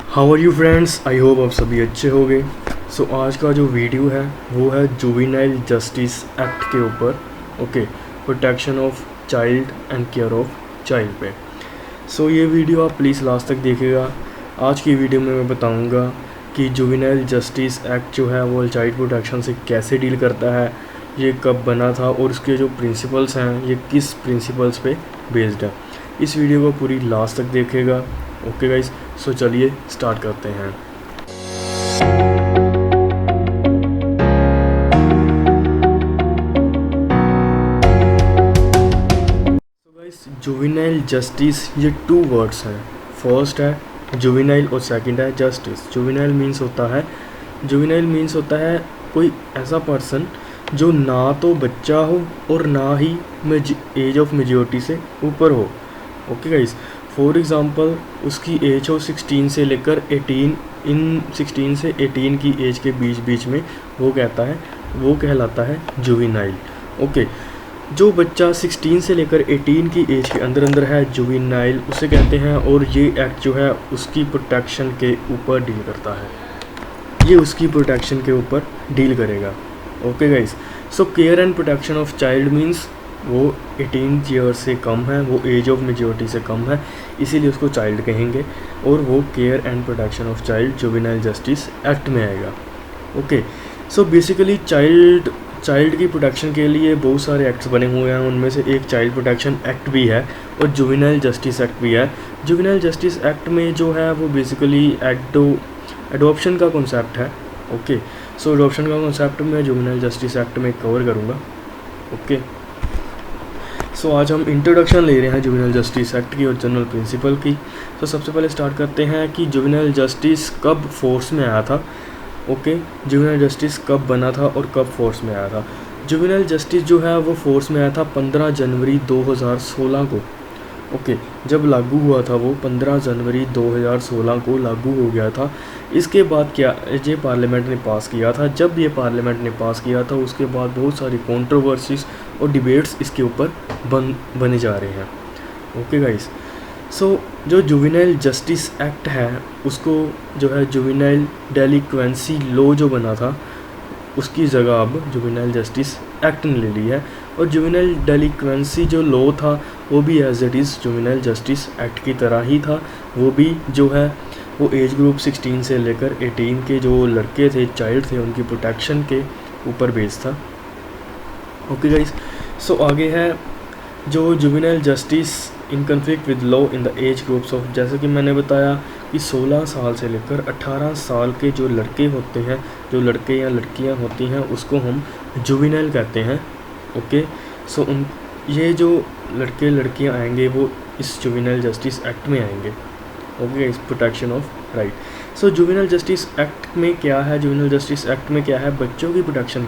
How are you friends, I hope आप सभी अच्छे होंगे। सो आज का जो वीडियो है वो है जुवेनाइल जस्टिस एक्ट के ऊपर। Okay, protection of child and care of child पे। सो ये वीडियो आप प्लीज़ लास्ट तक देखिएगा। आज की वीडियो में मैं बताऊंगा कि जुवेनाइल जस्टिस एक्ट जो है वो चाइल्ड प्रोटेक्शन से कैसे डील करता है, ये कब बना था और उसके जो प्रिंसिपल्स हैं ये किस प्रिंसिपल्स पे बेस्ड है। इस वीडियो को पूरी लास्ट तक देखिएगा। ओके गाइस, सो चलिए स्टार्ट करते हैं। सो गाइस, जुवेनाइल जस्टिस ये टू वर्ड्स हैं। फर्स्ट है जुवेनाइल और सेकंड है जस्टिस। जुवेनाइल मीन्स होता है कोई ऐसा पर्सन जो ना तो बच्चा हो और ना ही एज ऑफ मेजोरिटी से ऊपर हो। ओके गाइस, फॉर एग्ज़ाम्पल उसकी एज हो 16 से लेकर 18, इन 16 से 18 की एज के बीच में वो कहलाता है जुवेनाइल। ओके, जो बच्चा 16 से लेकर 18 की एज के अंदर है जुवेनाइल उसे कहते हैं, और ये एक्ट जो है उसकी प्रोटेक्शन के ऊपर डील करता है। ये उसकी प्रोटेक्शन के ऊपर डील करेगा। Okay guys, so care and protection of child means वो 18 ईयर से कम है, वो एज ऑफ मेजोरिटी से कम है, इसीलिए उसको चाइल्ड कहेंगे, और वो care and protection of child juvenile justice act में आएगा। ओके, सो बेसिकली चाइल्ड की प्रोटेक्शन के लिए बहुत सारे एक्ट्स बने हुए हैं, उनमें से एक चाइल्ड प्रोटेक्शन एक्ट भी है और जुवेनाइल जस्टिस एक्ट भी है। जुवेनाइल जस्टिस एक्ट में जो है वो बेसिकली एडॉप्शन का कॉन्सेप्ट है। ओके, सो एडॉप्शन का कॉन्सेप्ट मैं जुवेनाइल जस्टिस एक्ट में कवर करूँगा। ओके, सो आज हम इंट्रोडक्शन ले रहे हैं जुवेनाइल जस्टिस एक्ट की और जनरल प्रिंसिपल की। तो सबसे पहले स्टार्ट करते हैं कि जुवेनाइल जस्टिस कब फोर्स में आया था। ओके, जुवेनाइल जस्टिस कब बना था और कब फोर्स में आया था। जुवेनाइल जस्टिस जो है वो फोर्स में आया था 15 जनवरी 2016 को। ओके, जब लागू हुआ था वो 15 जनवरी 2016 को लागू हो गया था। इसके बाद क्या ये पार्लियामेंट ने पास किया था। जब ये पार्लियामेंट ने पास किया था उसके बाद बहुत सारी कंट्रोवर्सीज और डिबेट्स इसके ऊपर बने जा रहे हैं। ओके गाइस, सो जो जुवेनाइल जस्टिस एक्ट है उसको जो है जुवेनाइल डेलिक्वेंसी लॉ जो बना था उसकी जगह अब जुवेनाइल जस्टिस एक्ट ने ले ली है। और जुवेनाइल डेलिक्वेंसी जो लॉ था वो भी as it is juvenile justice act की तरह ही था। वो भी जो है वो एज ग्रुप 16 से लेकर 18 के जो लड़के थे, चाइल्ड थे, उनकी प्रोटेक्शन के ऊपर बेस्ड था। ओके गाइस, सो आगे है जो juvenile justice in conflict with law in the age groups of, जैसे कि मैंने बताया कि 16 साल से लेकर 18 साल के जो लड़के होते हैं, जो लड़के या लड़कियां होती हैं, उसको हम जुवेनाइल कहते हैं। ओके, सो ये जो लड़के लड़कियां आएंगे वो इस जुवेनाइल जस्टिस एक्ट में आएंगे। ओके, इस protection of right. So juvenile justice act में क्या है, जुवेनाइल जस्टिस एक्ट में क्या है, बच्चों की प्रोटेक्शन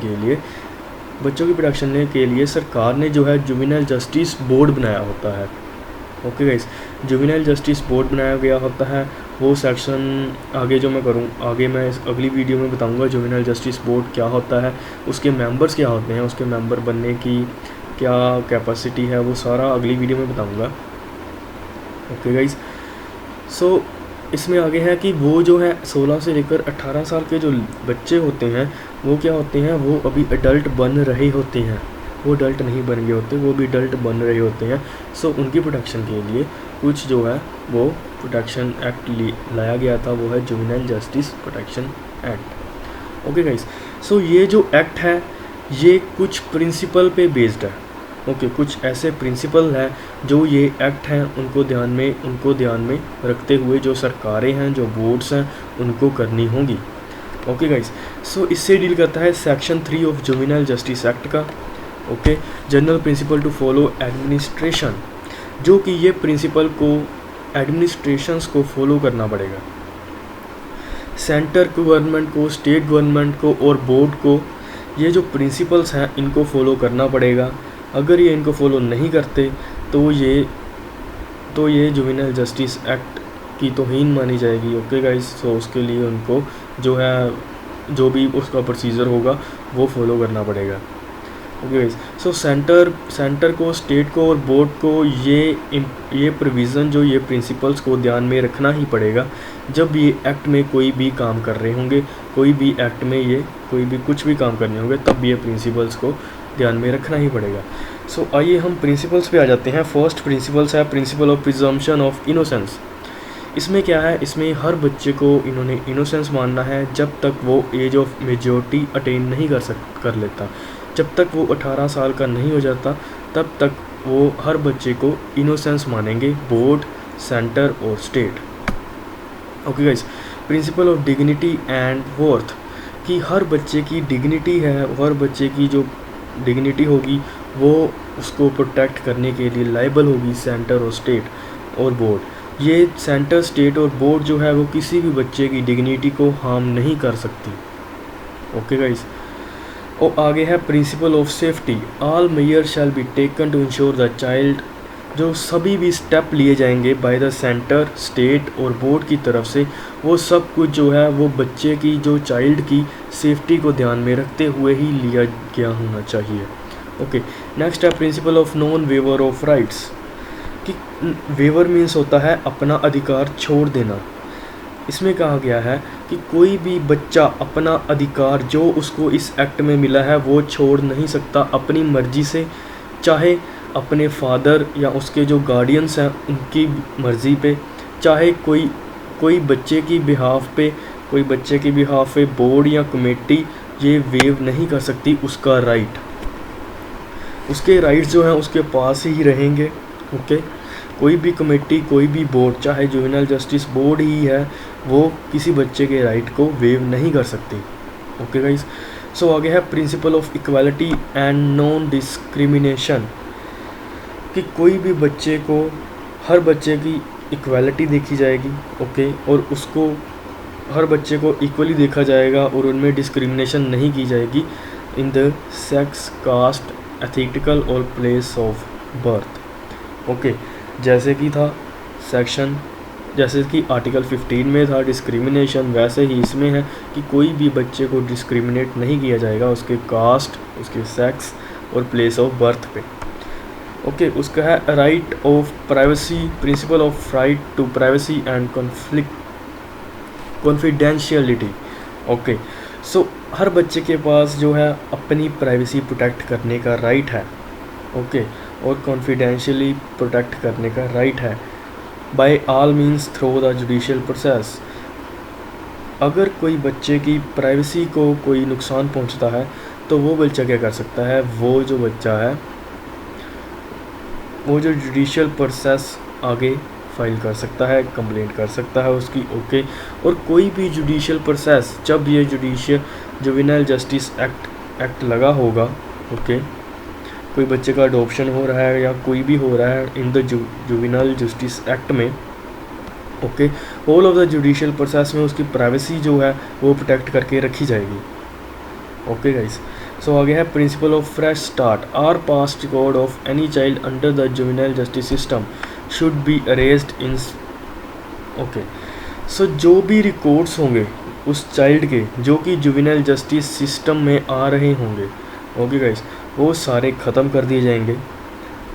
के लिए सरकार ने जो है जुवेनाइल जस्टिस बोर्ड बनाया होता है। Okay guys, juvenile justice board बनाया गया होता है। वो सेक्शन आगे जो मैं करूँ, आगे मैं इस अगली वीडियो में बताऊंगा जुवेनाइल जस्टिस बोर्ड क्या होता है, उसके मेंबर्स क्या होते हैं, उसके मेंबर बनने की क्या कैपेसिटी है, वो सारा अगली वीडियो में बताऊंगा। ओके गाइस, सो इसमें आगे है कि वो जो है 16 से लेकर 18 साल के जो बच्चे होते हैं वो क्या होते हैं, वो अभी अडल्ट बन रहे होते हैं, वो अडल्ट नहीं बन गए होते, वो भी अडल्ट बन रहे होते हैं। सो उनकी प्रोटेक्शन के लिए कुछ जो है वो प्रोटेक्शन एक्ट लाया गया था, वो है juvenile justice protection act. Okay guys, so ये जो एक्ट है ये कुछ प्रिंसिपल पे बेस्ड है। ओके, कुछ ऐसे प्रिंसिपल हैं जो ये एक्ट हैं उनको ध्यान में रखते हुए जो सरकारें हैं, जो बोर्ड्स हैं, उनको करनी होंगी। ओके गाइस, सो इससे डील करता है section 3 of juvenile justice act का। Okay, general principle to follow administration, जो कि ये प्रिंसिपल को एडमिनिस्ट्रेशंस को फॉलो करना पड़ेगा। सेंटर गवर्नमेंट को, स्टेट गवर्नमेंट को और बोर्ड को ये जो प्रिंसिपल्स हैं इनको फॉलो करना पड़ेगा। अगर ये इनको फॉलो नहीं करते तो ये जुवेनाइल जस्टिस एक्ट की तौहीन मानी जाएगी। ओके गाइस, सो उसके लिए उनको जो है जो भी उसका प्रोसीजर होगा वो फॉलो करना पड़ेगा। ओके गाइस, सो सेंटर को, स्टेट को और बोर्ड को ये प्रोविज़न जो ये प्रिंसिपल्स को ध्यान में रखना ही पड़ेगा जब ये एक्ट में कोई भी काम कर रहे होंगे, कोई भी एक्ट में ये कोई भी कुछ भी काम करने होंगे, तब ये प्रिंसिपल्स को ध्यान में रखना ही पड़ेगा। सो आइए हम प्रिंसिपल्स पे आ जाते हैं। फर्स्ट प्रिंसिपल्स है principle of presumption of innocence. इसमें क्या है, इसमें हर बच्चे को इन्होंने इनोसेंस मानना है जब तक वो एज ऑफ मेजॉरिटी अटेन नहीं कर लेता। जब तक वो 18 साल का नहीं हो जाता तब तक वो हर बच्चे को इनोसेंस मानेंगे, बोर्ड, सेंटर और state. Okay guys, principle of dignity and worth, कि हर बच्चे की डिग्निटी है, हर बच्चे की जो डिग्निटी होगी वो उसको प्रोटेक्ट करने के लिए लायबल होगी सेंटर और स्टेट और बोर्ड। ये सेंटर, स्टेट और बोर्ड जो है वो किसी भी बच्चे की डिग्निटी को हार्म नहीं कर सकती। ओके गाइस, और आगे है principle of safety. All major shall be taken to ensure the child, जो सभी भी स्टेप लिए जाएंगे बाय द सेंटर, स्टेट और बोर्ड की तरफ से, वो सब कुछ जो है वो बच्चे की, जो चाइल्ड की सेफ्टी को ध्यान में रखते हुए ही लिया गया होना चाहिए। ओके, नेक्स्ट है principle of non waiver of rights, कि वेवर मीन्स होता है अपना अधिकार छोड़ देना। इसमें कहा गया है कि कोई भी बच्चा अपना अधिकार जो उसको इस एक्ट में मिला है वो छोड़ नहीं सकता अपनी मर्ज़ी से, चाहे अपने फादर या उसके जो गार्डियंस हैं उनकी मर्ज़ी पे, चाहे कोई बच्चे की बिहाफ पे बोर्ड या कमेटी ये वेव नहीं कर सकती उसका राइट। उसके राइट्स जो हैं उसके पास ही रहेंगे। ओके, कोई भी कमेटी, कोई भी बोर्ड, चाहे जुवेनाइल जस्टिस बोर्ड ही है, वो किसी बच्चे के राइट को वेव नहीं कर सकती। ओके गाइस, सो आगे है principle of equality and non discrimination, कि कोई भी बच्चे को, हर बच्चे की इक्वालिटी देखी जाएगी। ओके, और उसको हर बच्चे को इक्वली देखा जाएगा और उनमें डिस्क्रिमिनेशन नहीं की जाएगी in the sex, caste, ethical और प्लेस ऑफ बर्थ। ओके, जैसे कि आर्टिकल 15 में था डिस्क्रिमिनेशन, वैसे ही इसमें है कि कोई भी बच्चे को डिस्क्रिमिनेट नहीं किया जाएगा उसके कास्ट, उसके सेक्स और प्लेस ऑफ बर्थ पे। ओके, उसका है right of privacy, principle of right to privacy and confidentiality. Okay, so हर बच्चे के पास जो है अपनी प्राइवेसी प्रोटेक्ट करने का राइट है। ओके, और कॉन्फिडेंशियली प्रोटेक्ट करने का राइट है by all means through the judicial process. अगर कोई बच्चे की प्राइवेसी को कोई नुकसान पहुंचता है तो वो बच्चा क्या कर सकता है, वो जो बच्चा है वो जो जुडिशियल प्रोसेस आगे फाइल कर सकता है, कंप्लेंट कर सकता है उसकी। ओके, और कोई भी जुडिशियल प्रोसेस, जब ये जुवेनाइल जस्टिस एक्ट लगा होगा, ओके, कोई बच्चे का अडॉप्शन हो रहा है या कोई भी हो रहा है in the juvenile justice act में, okay, whole of the judicial process में उसकी प्राइवेसी जो है वो प्रोटेक्ट करके रखी जाएगी। ओके गाइस, सो आगे है principle of fresh start. Are past record of any child under the juvenile justice system should be erased in. Okay, so जो भी रिकॉर्ड्स होंगे उस चाइल्ड के जो कि जुवेनाइल जस्टिस सिस्टम में आ रहे होंगे, ओके गाइस, वो सारे ख़त्म कर दिए जाएंगे।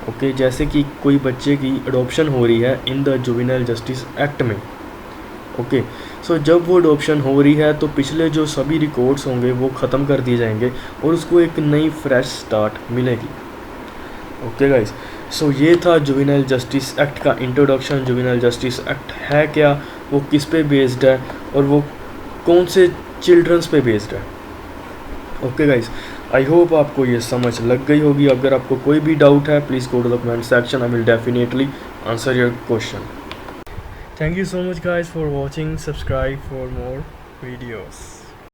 ओके, जैसे कि कोई बच्चे की अडॉप्शन हो रही है in the juvenile justice act में। ओके, सो जब वो अडॉप्शन हो रही है तो पिछले जो सभी रिकॉर्ड्स होंगे वो ख़त्म कर दिए जाएंगे और उसको एक नई फ्रेश स्टार्ट मिलेगी। ओके गाइस, सो ये था जुवेनाइल जस्टिस एक्ट का इंट्रोडक्शन। जुवेनाइल जस्टिस एक्ट है क्या, वो किस पे बेस्ड है और वो कौन से चिल्ड्रंस पे बेस्ड है। ओके गाइस, आई होप आपको ये समझ लग गई होगी। अगर आपको कोई भी डाउट है please go to the comment section, I will definitely answer your question. Thank you so much guys for watching. Subscribe for more videos.